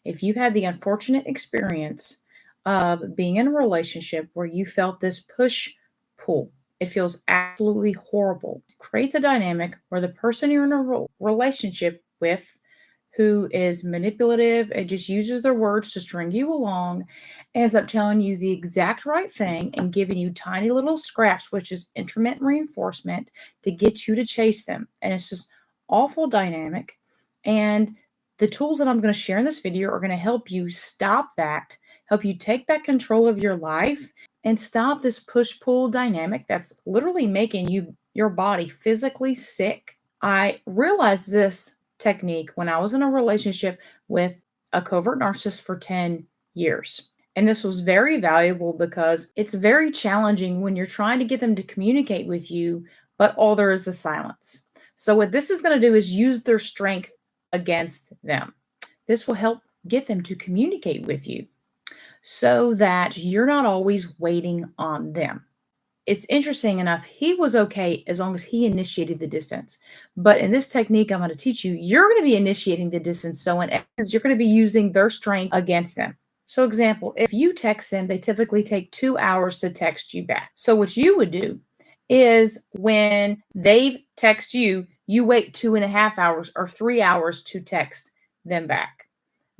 If you had the unfortunate experience of being in a relationship where you felt this push pull, it feels absolutely horrible. It creates a dynamic where the person you're in a relationship with who is manipulative and just uses their words to string you along, ends up telling you the exact right thing and giving you tiny little scraps, which is intermittent reinforcement to get you to chase them. And it's just awful dynamic. And the tools that I'm going to share in this video are going to help you stop that, help you take back control of your life and stop this push pull dynamic that's literally making your body physically sick. I realized this technique when I was in a relationship with a covert narcissist for 10 years. And this was very valuable because it's very challenging when you're trying to get them to communicate with you, but all there is silence. So, what this is going to do is use their strength against them. This will help get them to communicate with you so that you're not always waiting on them. It's interesting enough, he was okay as long as he initiated the distance. But in this technique I'm going to teach you, you're going to be initiating the distance. So in essence, you're going to be using their strength against them. So example, if you text them, they typically take 2 hours to text you back. So what you would do is when they text you, you wait 2.5 hours or 3 hours to text them back.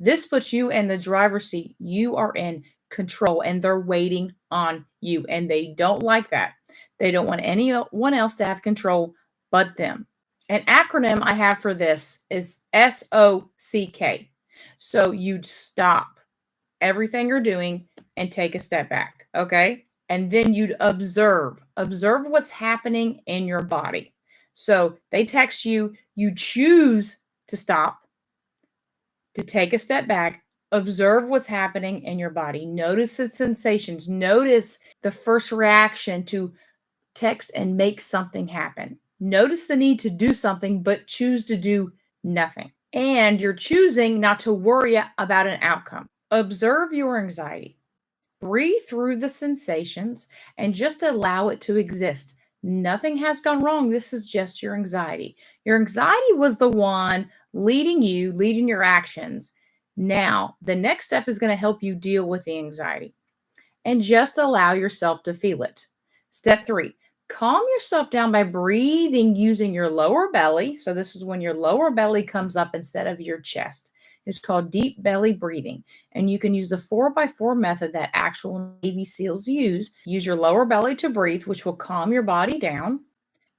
This puts you in the driver's seat. You are in control and they're waiting on you, and they don't like that. They don't want anyone else to have control but them. An acronym I have for this is SOCK. So you'd stop everything you're doing and take a step back, okay? And then you'd observe what's happening in your body. So they text you, you choose to stop, to take a step back, observe what's happening in your body. Notice the sensations. Notice the first reaction to text and make something happen. Notice the need to do something, but choose to do nothing. And you're choosing not to worry about an outcome. Observe your anxiety. Breathe through the sensations and just allow it to exist. Nothing has gone wrong. This is just your anxiety. Your anxiety was the one leading your actions. Now, the next step is going to help you deal with the anxiety and just allow yourself to feel it. Step 3, calm yourself down by breathing using your lower belly. So this is when your lower belly comes up instead of your chest. It's called deep belly breathing. And you can use the 4x4 method that actual Navy SEALs use. Use your lower belly to breathe, which will calm your body down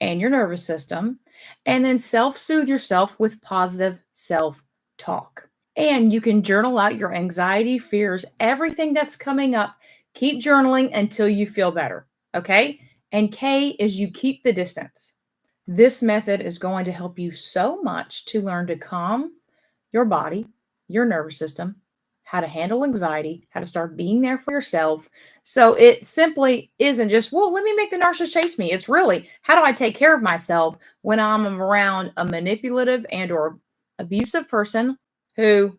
and your nervous system. And then self-soothe yourself with positive self-talk. And you can journal out your anxiety, fears, everything that's coming up. Keep journaling until you feel better, okay? And K is you keep the distance. This method is going to help you so much to learn to calm your body, your nervous system, how to handle anxiety, how to start being there for yourself. So it simply isn't just, well, let me make the narcissist chase me. It's really, how do I take care of myself when I'm around a manipulative and or abusive person who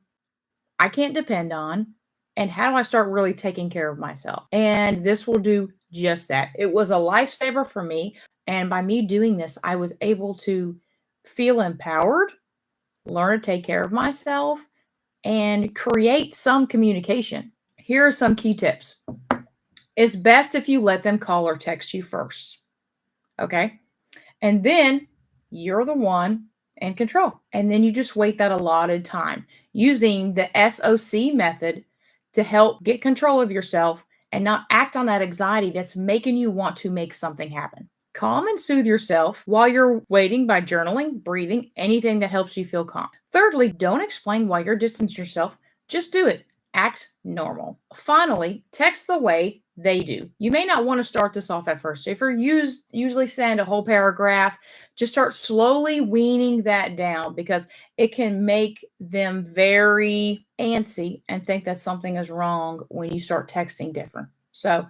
I can't depend on? And how do I start really taking care of myself? And this will do just that. It was a lifesaver for me. And by me doing this, I was able to feel empowered, learn to take care of myself, and create some communication. Here are some key tips. It's best if you let them call or text you first, okay? And then you're the one in control. And then you just wait that allotted time using the SOC method to help get control of yourself and not act on that anxiety that's making you want to make something happen. Calm and soothe yourself while you're waiting by journaling, breathing, anything that helps you feel calm. Thirdly, don't explain why you're distancing yourself. Just do it. Act normal. Finally, text the way they do. You may not want to start this off at first. If you're usually send a whole paragraph, just start slowly weaning that down because it can make them very antsy and think that something is wrong when you start texting different. So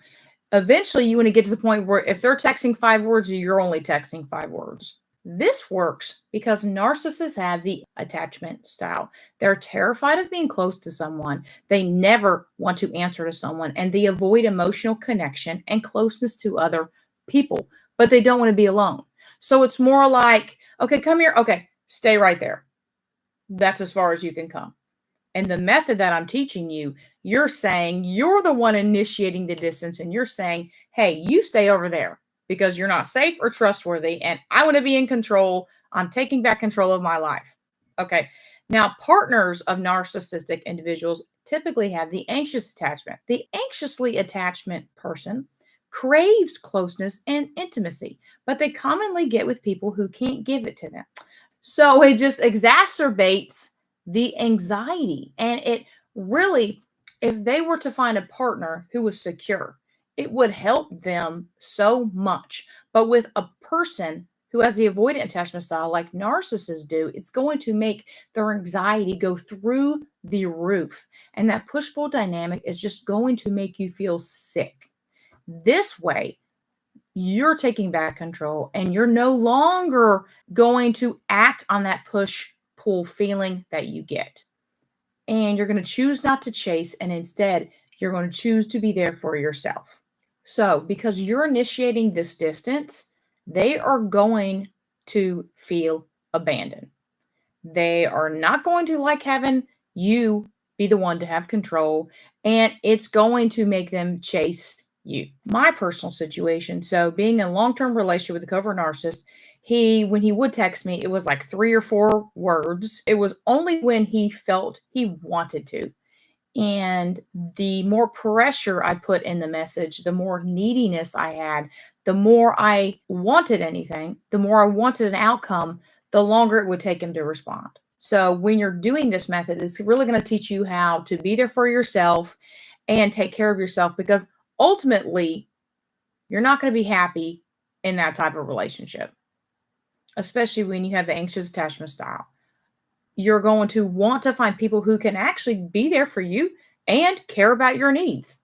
eventually you want to get to the point where if they're texting 5 words, you're only texting 5 words. This works because narcissists have the attachment style. They're terrified of being close to someone. They never want to answer to someone, and they avoid emotional connection and closeness to other people, but they don't want to be alone. So it's more like, okay, come here. Okay, stay right there. That's as far as you can come. And the method that I'm teaching you, you're saying you're the one initiating the distance and you're saying, hey, you stay over there because you're not safe or trustworthy. And I want to be in control. I'm taking back control of my life. Okay. Now, partners of narcissistic individuals typically have the anxious attachment. The anxiously attachment person craves closeness and intimacy, but they commonly get with people who can't give it to them. So it just exacerbates the anxiety. And it really, if they were to find a partner who was secure, it would help them so much. But with a person who has the avoidant attachment style, like narcissists do, it's going to make their anxiety go through the roof. And that push pull dynamic is just going to make you feel sick. This way, you're taking back control and you're no longer going to act on that push pull feeling that you get. And you're going to choose not to chase, and instead, you're going to choose to be there for yourself. So, because you're initiating this distance, they are going to feel abandoned. They are not going to like having you be the one to have control, and it's going to make them chase you. My personal situation, so being in a long-term relationship with a covert narcissist, when he would text me, it was like 3 or 4 words. It was only when he felt he wanted to. And the more pressure I put in the message, the more neediness I had, the more I wanted anything, the more I wanted an outcome, the longer it would take him to respond. So when you're doing this method, it's really going to teach you how to be there for yourself and take care of yourself, because ultimately you're not going to be happy in that type of relationship, especially when you have the anxious attachment style. You're going to want to find people who can actually be there for you and care about your needs,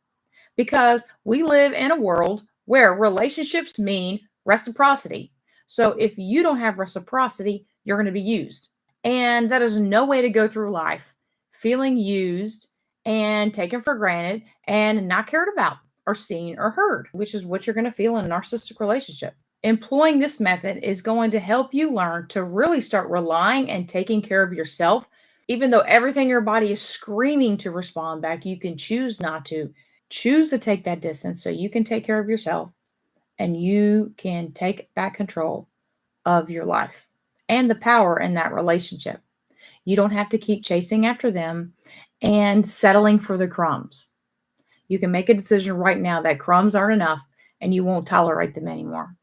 because we live in a world where relationships mean reciprocity. So if you don't have reciprocity, you're going to be used. And that is no way to go through life feeling used and taken for granted and not cared about or seen or heard, which is what you're going to feel in a narcissistic relationship. Employing this method is going to help you learn to really start relying and taking care of yourself. Even though everything in your body is screaming to respond back, you can choose not to. Choose to take that distance so you can take care of yourself and you can take back control of your life and the power in that relationship. You don't have to keep chasing after them and settling for the crumbs. You can make a decision right now that crumbs aren't enough and you won't tolerate them anymore.